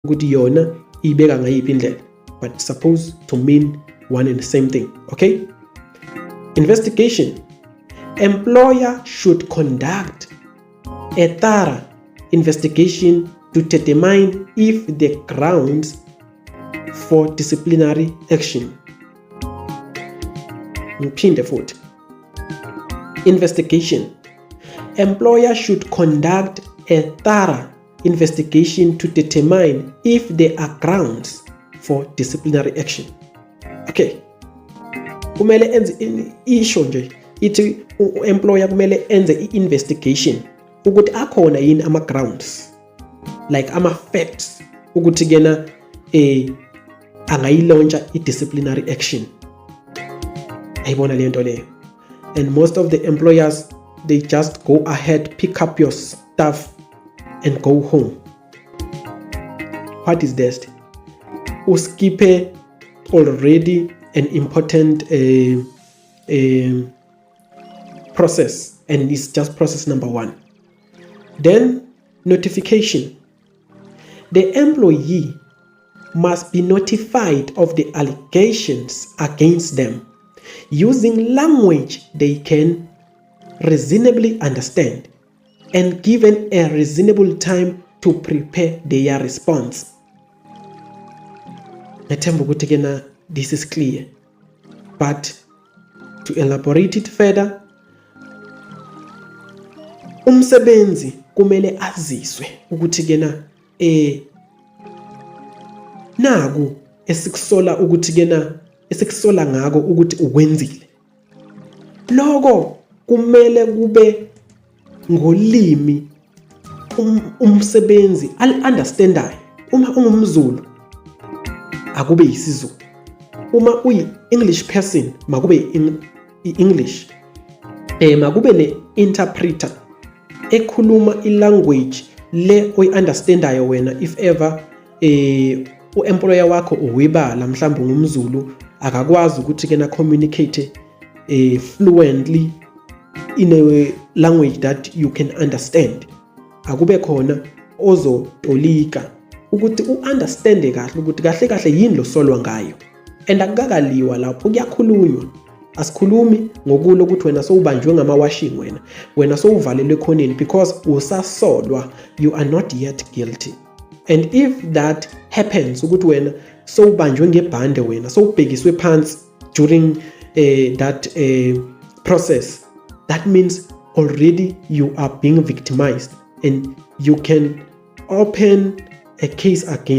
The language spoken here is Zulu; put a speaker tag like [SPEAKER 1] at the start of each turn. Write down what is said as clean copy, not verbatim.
[SPEAKER 1] ukuthi yona ibeka ngayiphi indlela, but it's supposed to mean one and the same thing. Okay? Investigation. Employer should conduct a thorough investigation to determine if the grounds for disciplinary action. Ngiphinde futhi. Investigation. Employer should conduct a thorough investigation to determine if there are grounds for disciplinary action. Okay. Kumele enze isho nje ithi employer kumele enze i-investigation ukuthi akhona yini ama grounds, like ama facts ukuthi kena angayilontsha i-disciplinary action. Ayibona le nto leyo. And most of the employers, they just go ahead, pick up your stuff and go home. What is best? Uskipe already an important process, and it's just process number 1. Then notification. The employee must be notified of the allegations against them using language they can reasonably understand and given a reasonable time to prepare their response. Nathemba ukuthi kena this is clear, but to elaborate it further, umsebenzi kumele aziswe ukuthi kena naku esikusola ukuthi kena esikusola ngako ukuthi ukwenzile. Lokho kumele kube ngolimi umsebenzi al-understandayo. Uma ungumZulu akube isiZulu, uma uyi-English person makube i-English, makube ne-interpreter ekhuluma i-language le oyi-understandayo wena. If ever u-employer wakho uwibala mhlawumbe ngumZulu akakwazi ukuthi kena communicate fluently in a language that you can understand, akube khona ozotolika ukuthi u-understande kahle ukuthi kahle kahle yini lo solwa ngayo, and akukakaliwa lapho kuyakhulunywa. Asikhulumi ngokulo ukuthi wena sowubanjwe ngama-washing, wena sowuvalelwe ekhoneni because usasolwa, you are not yet guilty. And if that happens ukuthi wena sowubanjwe ngebhande, wena sowubhekiswe phansi during that process, that means already you are being victimized and you can open a case against